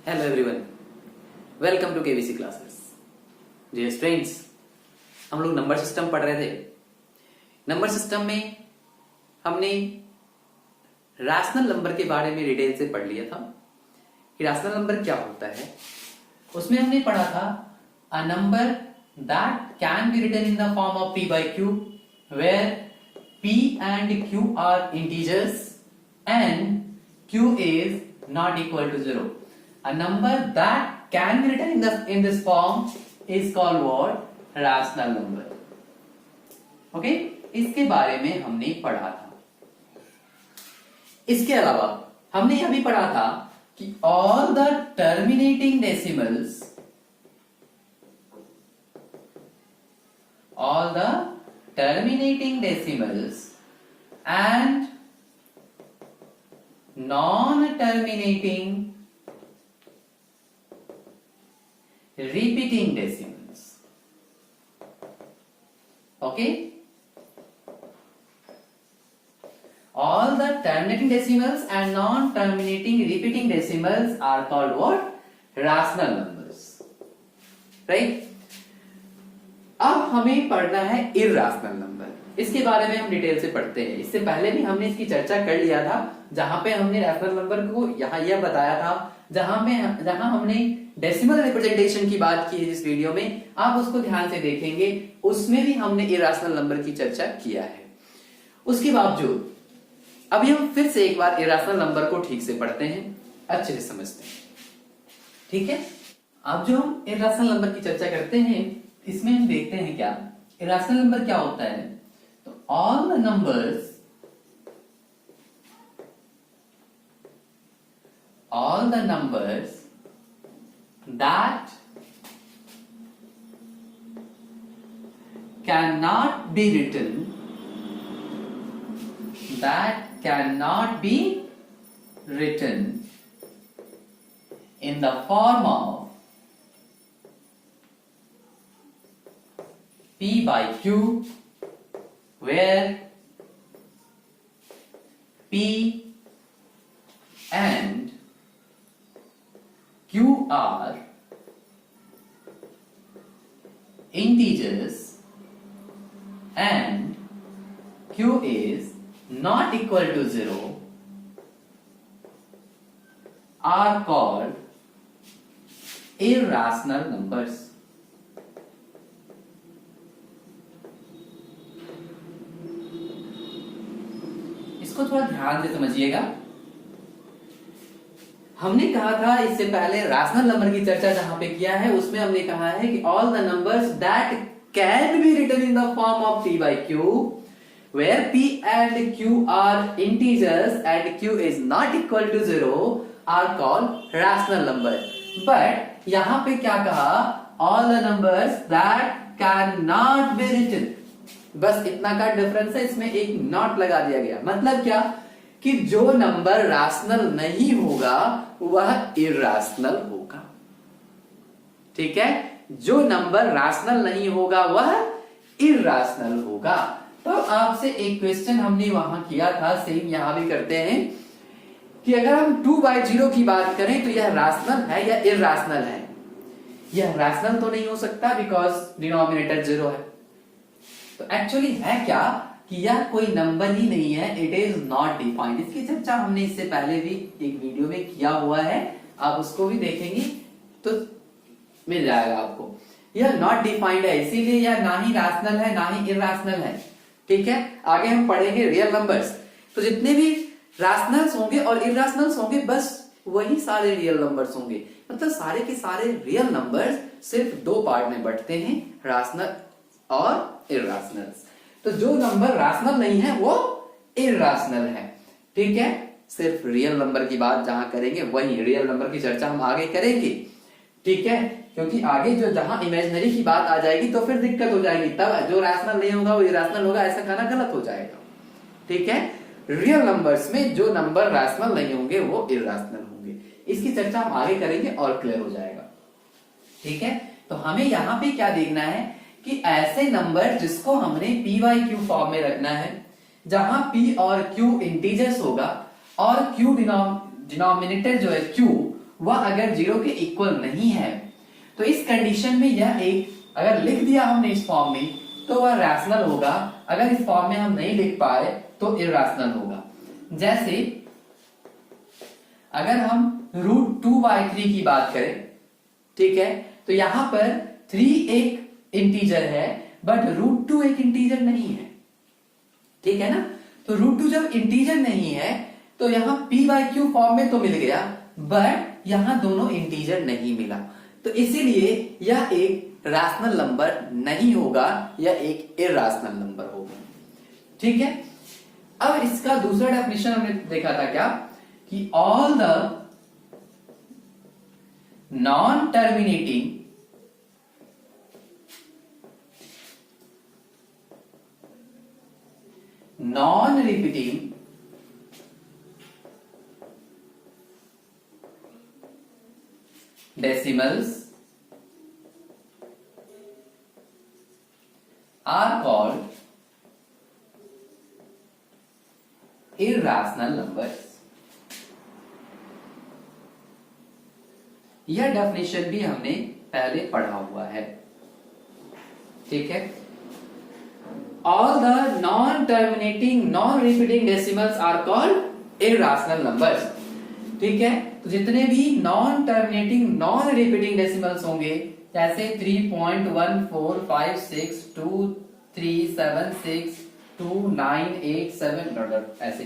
Hello everyone, welcome to KVC classes. Dear friends, हम लोग number system पढ़ रहे थे। नंबर सिस्टम में हमने रैशनल नंबर के बारे में डिटेल से पढ़ लिया था कि रैशनल नंबर क्या होता है। उसमें हमने पढ़ा था a number that can be written in the form of p by q where p and q are integers and q is not equal to 0. A number that can be written in this form is called what? Rational number. Okay? इसके बारे में हमने पढ़ा था। इसके अलावा हमने यह भी पढ़ा था कि all the terminating decimals and non-terminating repeating decimals. Okay? All the terminating decimals and non-terminating repeating decimals are called what? Rational numbers. Right? अब हमें पढ़ना है इर्रेशनल नंबर। इसके बारे में हम डिटेल से पढ़ते हैं। इससे पहले भी हमने इसकी चर्चा कर लिया था, जहां पे हमने रैशनल नंबर को यहां यह बताया था, जहां हमने डेसिमल रिप्रेजेंटेशन की बात की है इस वीडियो में। आप उसको ध्यान से देखेंगे, उसमें भी हमने इर्रेशनल नंबर की चर्चा किया है। उसके बावजूद अभी हम फिर से एक बार इर्रेशनल नंबर को ठीक से पढ़ते हैं, अच्छे से समझते हैं। ठीक है, अब जो हम इर्रेशनल नंबर की चर्चा करते हैं, इसमें हम देखते हैं क्या इर्रेशनल नंबर क्या होता है। तो all the numbers that cannot be written in the form of p by q where p and q are integers and q is not equal to 0 are called irrational numbers. इसको थोड़ा ध्यान से समझिएगा। हमने कहा था इससे पहले रैशनल नंबर की चर्चा जहां पे किया है, उसमें हमने कहा है कि all the numbers that can be written in the form of p by q where p and q are integers and q is not equal to 0 are called rational number. But यहां पे क्या कहा, all the numbers that cannot be written, बस इतना का difference है, इसमें एक नॉट लगा दिया गया। मतलब क्या कि जो नंबर रैशनल नहीं होगा वह इर्रेशनल होगा। ठीक है, जो नंबर रैशनल नहीं होगा वह इर्रेशनल होगा। तो आपसे एक क्वेश्चन हमने वहां किया था, सेम यहां भी करते हैं कि अगर हम 2/0 की बात करें तो यह रैशनल है या इर्रेशनल है। यह रैशनल तो नहीं हो सकता बिकॉज डिनोमिनेटर 0 है। तो एक्चुअली है क्या कि यह कोई नंबर ही नहीं है, इट इज नॉट डिफाइंड। इसकी चर्चा हमने इससे पहले भी एक वीडियो में किया हुआ है, आप उसको भी देखेंगे तो मिल जाएगा आपको। यह नॉट डिफाइंड है, इसीलिए यह ना ही रैशनल है ना ही इर्रेशनल है। ठीक है, आगे हम पढ़ेंगे रियल नंबर्स। तो जितने भी रैशनल्स होंगे और इर्रेशनल्स होंगे, बस वही सारे रियल नंबर्स होंगे। मतलब सारे के सारे रियल नंबर्स सिर्फ दो पार्ट में बढ़ते हैं, रैशनल और इर्रेशनल्स। तो जो नंबर रैशनल नहीं है वो इर्रेशनल है। ठीक है, सिर्फ रियल नंबर की बात जहां करेंगे वही रियल नंबर की चर्चा हम आगे करेंगे। ठीक है, क्योंकि आगे जो जहां इमेजिनरी की बात आ जाएगी तो फिर दिक्कत हो जाएगी, तब जो रैशनल नहीं होगा वो इर्रेशनल होगा, ऐसा कहना गलत हो जाएगा। ठीक है, रियल नंबर्स में जो नंबर रैशनल नहीं होंगे वो इर्रेशनल होंगे। इसकी चर्चा हम आगे करेंगे और क्लियर हो जाएगा। ठीक है, तो हमें यहां पे क्या देखना है कि ऐसे नंबर जिसको हमने p by q फॉर्म में रखना है, जहां p और q इंटीजर्स होगा और q डिनोमिनेटर जो है q वह अगर 0 के इक्वल नहीं है तो इस कंडीशन में यह एक, अगर लिख दिया हमने इस फॉर्म में तो वह रैशनल होगा, अगर इस फॉर्म में हम नहीं लिख पाए तो इरैशनल होगा। जैसे अगर हम √2/3 की बात करें, ठीक है, तो यहां पर 3 एक इंटीजर है बट √2 एक इंटीजर नहीं है, ठीक है ना। तो √2 जब इंटीजर नहीं है तो यहां p/q फॉर्म में तो मिल गया बट यहां दोनों इंटीजर नहीं मिला, तो इसीलिए यह एक रैशनल नंबर नहीं होगा, यह एक इरैशनल नंबर होगा, ठीक है। अब इसका दूसरा डेफिनेशन हमने देखा था क्या, कि all the non terminating non repeating decimals are called irrational numbers। यह डेफिनेशन भी हमने पहले पढ़ा हुआ है, ठीक है। All the non-terminating, non-repeating decimals are called irrational numbers, ठीक है। तो जितने भी non terminating non repeating decimals होंगे, जैसे 3.14562376298 ऐसे,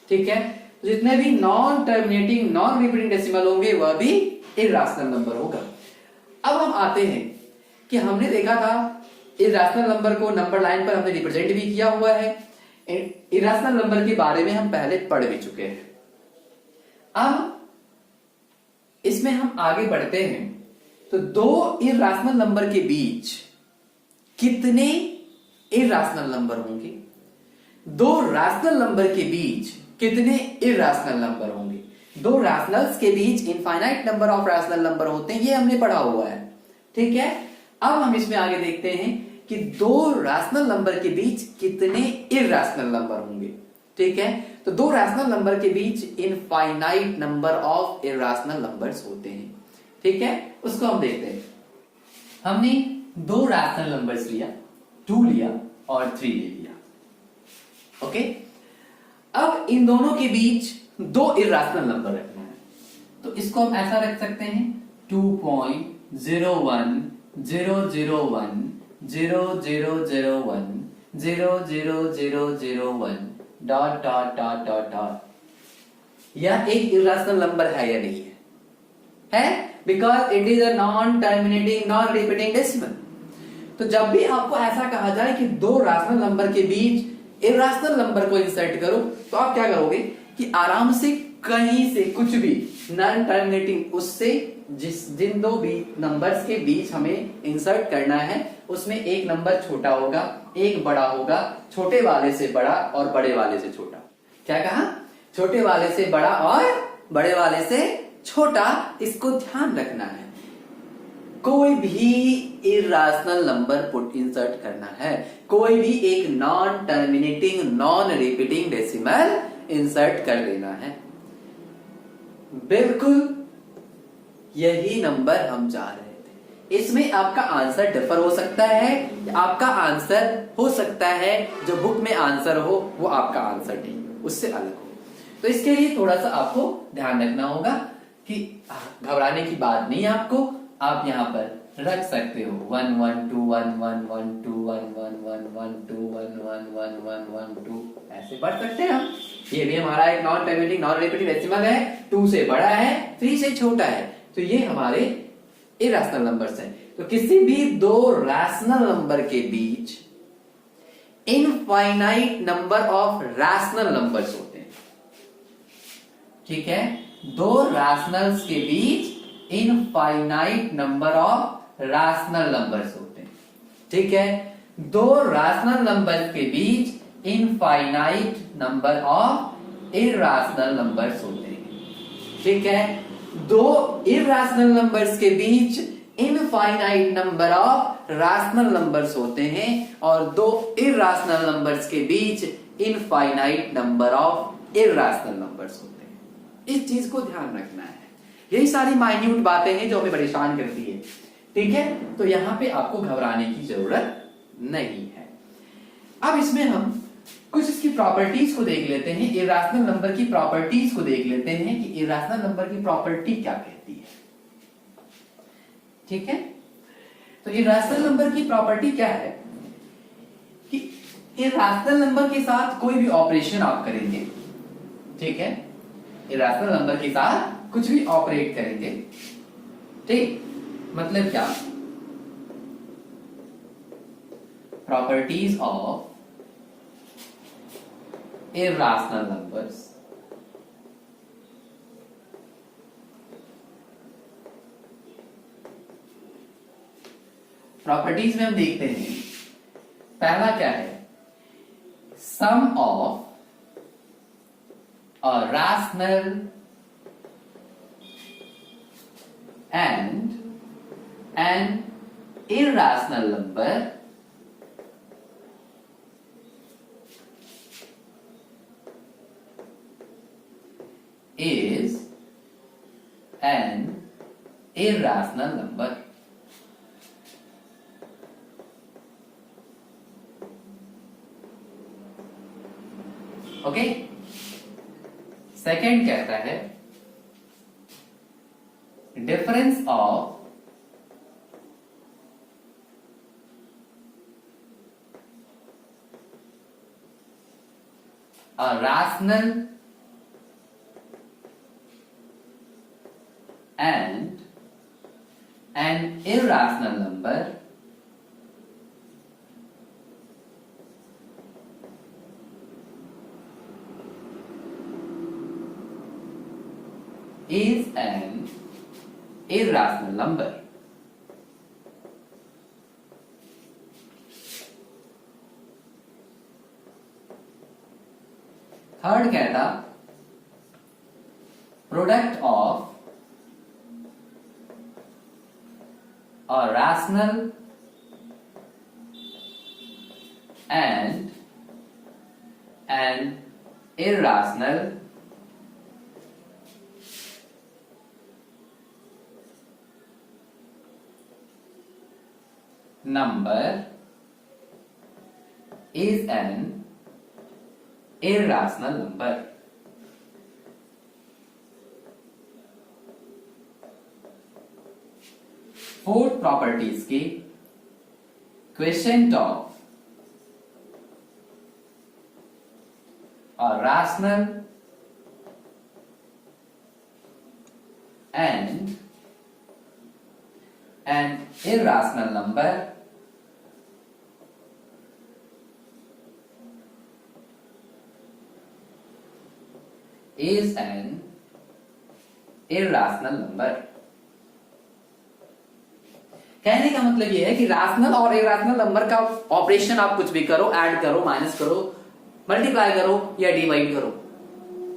ठीक है। तो जितने भी non terminating non repeating decimal होंगे वह भी इरैशनल नंबर होगा। अब हम आते हैं कि हमने देखा था इरैशनल नंबर को नंबर लाइन पर हमने रिप्रेजेंट भी किया हुआ है, इरैशनल नंबर के बारे में हम पहले पढ़ भी चुके हैं। अब इसमें हम आगे बढ़ते हैं, तो दो इरैशनल नंबर के बीच कितने इरैशनल नंबर होंगे, दो रैशनल नंबर के बीच कितने इरैशनल नंबर होंगे। दो रैशनल्स के बीच infinite number of rational number होते हैं, ये हमने पढ़ा हुआ है, ठीक है। अब हम इसमें आगे देखते हैं कि दो रैशनल नंबर के बीच कितने इरैशनल नंबर होंगे, ठीक है। तो दो रैशनल नंबर के बीच infinite number of irrational numbers होते हैं, ठीक है। उसको हम देखते हैं। हमने दो रैशनल नंबर्स लिया, 2 लिया और 3 ले लिया, ओके। अब इन दोनों के बीच दो इरैशनल नंबर रखना है, तो इसको हम ऐसा रख सकते हैं 2.01 dot dot dot dot dot. यह एक इरैशनल नंबर है या नहीं है because it is a non terminating non repeating decimal. तो जब भी आपको ऐसा कहा जाए कि दो रैशनल नंबर के बीच इरैशनल नंबर को इंसर्ट करो, तो आप क्या करोगे कि आराम से कहीं से कुछ भी नॉन टर्मिनेटिंग उससे जिन दो भी नंबर्स के बीच हमें इंसर्ट करना है उसमें एक नंबर छोटा होगा, एक बड़ा होगा, छोटे वाले से बड़ा और बड़े वाले से छोटा। क्या कहा? छोटे वाले से बड़ा और बड़े वाले से छोटा, इसको ध्यान रखना है। कोई भी इरैशनल नंबर पुट इंसर्ट करना है, कोई भी एक non terminating non repeating decimal insert कर देना है। बिल्कुल यही नंबर हम चाह रहे थे। इसमें आपका आंसर डिफर हो सकता है, आपका आंसर हो सकता है जो बुक में आंसर हो वो आपका आंसर नहीं, उससे अलग हो। तो इसके लिए थोड़ा सा आपको ध्यान रखना होगा कि घबराने की बात नहीं है आपको। आप यहाँ पर रख सकते हो 1 1 2 1 1 1 2 1 1 1 1 2 1 1 1 1 1 2 ऐसे पढ़ सकते हैं हम। ये भी हमारा एक non terminating non repeating decimal है, 2 से बड़ा है, 3 से छोटा है, तो ये हमारे इरैशनल नंबर्स हैं। तो किसी भी दो रैशनल नंबर के बीच infinite number of rational numbers होते हैं, ठीक है। दो रैशनल्स के बीच infinite number of rational numbers होते हैं, ठीक है। दो रैशनल नंबर के बीच infinite number of irrational numbers होते हैं, ठीक है। दो इरैशनल नंबर्स के बीच infinite number of rational numbers होते हैं और दो इरैशनल नंबर्स के बीच infinite number of irrational numbers होते हैं। इस चीज को ध्यान रखना है। यही सारी माइन्यूट बातें हैं जो हमें परेशान करती है, ठीक है। तो यहां पे आपको घबराने की जरूरत नहीं है। अब इसमें हम कुछ इसकी प्रॉपर्टीज को देख लेते हैं, इर्रेशनल नंबर की प्रॉपर्टीज को देख लेते हैं कि इर्रेशनल नंबर की प्रॉपर्टी क्या कहती है, ठीक है। तो इर्रेशनल नंबर की प्रॉपर्टी क्या है कि इर्रेशनल नंबर के साथ कोई भी ऑपरेशन आप करेंगे, ठीक है, इर्रेशनल नंबर के साथ कुछ भी ऑपरेट करेंगे, ठीक, मतलब क्या, properties of irrational numbers, properties में हम देखते हैं पहला क्या है, सम of a rational and an irrational number is an irrational number. Okay, second कहता है difference of a rational and an irrational number is an irrational number. Third कहता product of a rational and an irrational number is an irrational number. Fourth properties की question of a rational and an irrational number is an irrational number. कहने का मतलब यह है कि rational और irrational number का ऑपरेशन आप कुछ भी करो, ऐड करो, माइनस करो, मल्टीप्लाई करो या डिवाइड करो,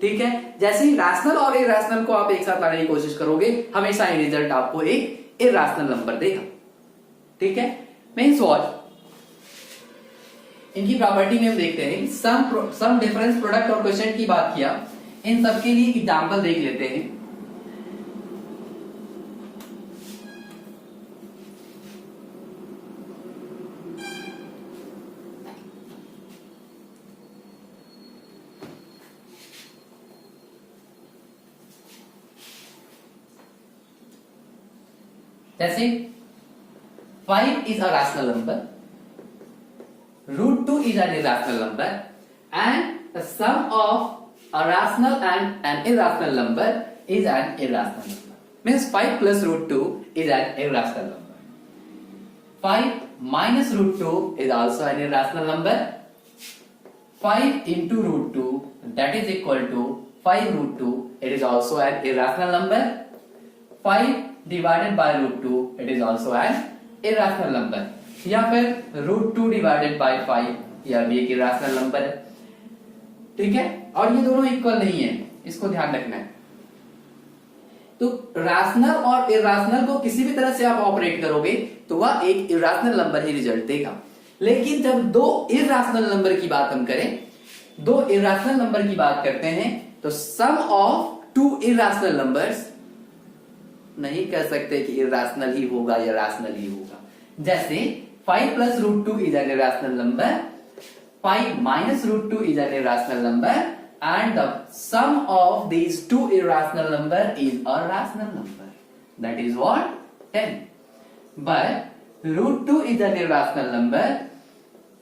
ठीक है। जैसे ही रैशनल और इरैशनल को आप एक साथ लाने की कोशिश करोगे, हमेशा ही रिजल्ट आपको एक इरैशनल नंबर देगा, ठीक है। मींस व्हाट, इनकी प्रॉपर्टी में हम देखते हैं सम डिफरेंस, प्रोडक्ट और क्वेश्चन की बात किया, इन सबके लिए एग्जांपल देख लेते हैं। जैसे 5 is a rational number, root 2 is an irrational number, and the sum of a rational and an irrational number is an irrational number. Means 5 plus root 2 is an irrational number. 5 minus root 2 is also an irrational number. 5 into root 2, that is equal to 5 root 2, it is also an irrational number. 5 divided by root 2, it is also an irrational number. या फिर root 2 divided by 5, यह भी एक irrational number है, ठीक है। और ये दोनों इक्वल नहीं है, इसको ध्यान रखना है। तो रैशनल और इरैशनल को किसी भी तरह से आप ऑपरेट करोगे तो वह एक इरैशनल नंबर ही रिजल्ट देगा। लेकिन जब दो इरैशनल नंबर की बात हम करें, दो इरैशनल नंबर की बात करते हैं, तो सम ऑफ टू इरैशनल नंबर्स नहीं कह सकते कि इरेशनल ही होगा या रैशनल ही होगा। जैसे 5 plus root 2 is an irrational number, 5 minus root 2 is an irrational number, and the sum of these two irrational number is a rational number. That is what? 10. But root 2 is an irrational number,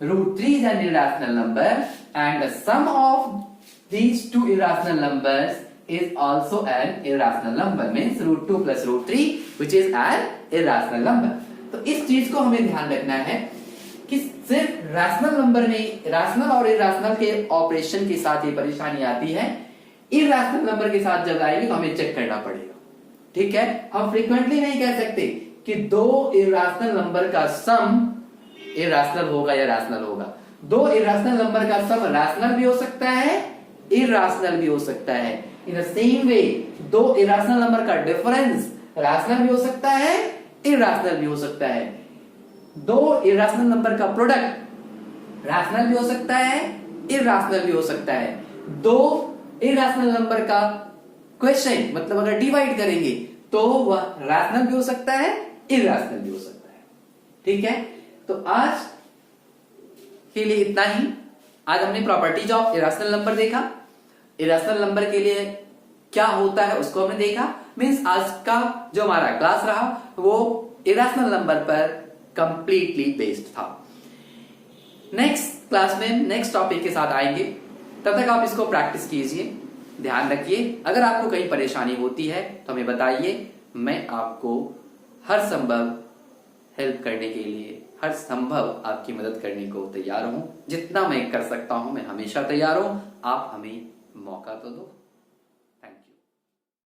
root 3 is an irrational number, and the sum of these two irrational numbers is also an irrational number. Means root 2 plus root 3, which is an irrational number. तो इस चीज को हमें ध्यान रखना है कि सिर्फ रैशनल नंबर में, रैशनल और इरेशनल के ऑपरेशन के साथ ये परेशानी आती है, इरेशनल नंबर के साथ जब आएगी तो हमें चेक करना पड़ेगा। ठीक है, हम फ्रीक्वेंटली नहीं कह सकते कि दो इरेशनल नंबर का सम इरेशनल होगा या रैशनल होगा। दो इरेशनल नंबर का सम रैशनल भी हो सकता है, इरेशनल भी हो सकता है। इन द सेम वे दो इरेशनल नंबर का डिफरेंस रैशनल भी हो सकता है, इरेशनल भी हो सकता है। दो इरेशनल नंबर का प्रोडक्ट रैशनल भी हो सकता है, इरेशनल भी हो सकता है। दो इरेशनल नंबर का क्वेश्चन मतलब अगर डिवाइड करेंगे तो वह रैशनल भी हो सकता है, इरेशनल भी हो सकता है। ठीक है, तो आज के लिए इतना ही। आज हमने प्रॉपर्टीज ऑफ इरेशनल नंबर देखा, इरेशनल नंबर के लिए क्या होता है उसको हमने देखा। मींस आज का जो हमारा क्लास रहा वो इरेशनल नंबर पर कंप्लीटली बेस्ड था। नेक्स्ट क्लास में नेक्स्ट टॉपिक के साथ आएंगे, तब तक आप इसको प्रैक्टिस कीजिए, ध्यान रखिए। अगर आपको कहीं परेशानी होती है तो हमें बताइए, मैं आपको हर संभव हेल्प करने के लिए, हर संभव आपकी मदद करने को तैयार हूं। जितना मैं कर सकता हूं मैं हमेशा तैयार हूं, आप हमें मौका तो दो।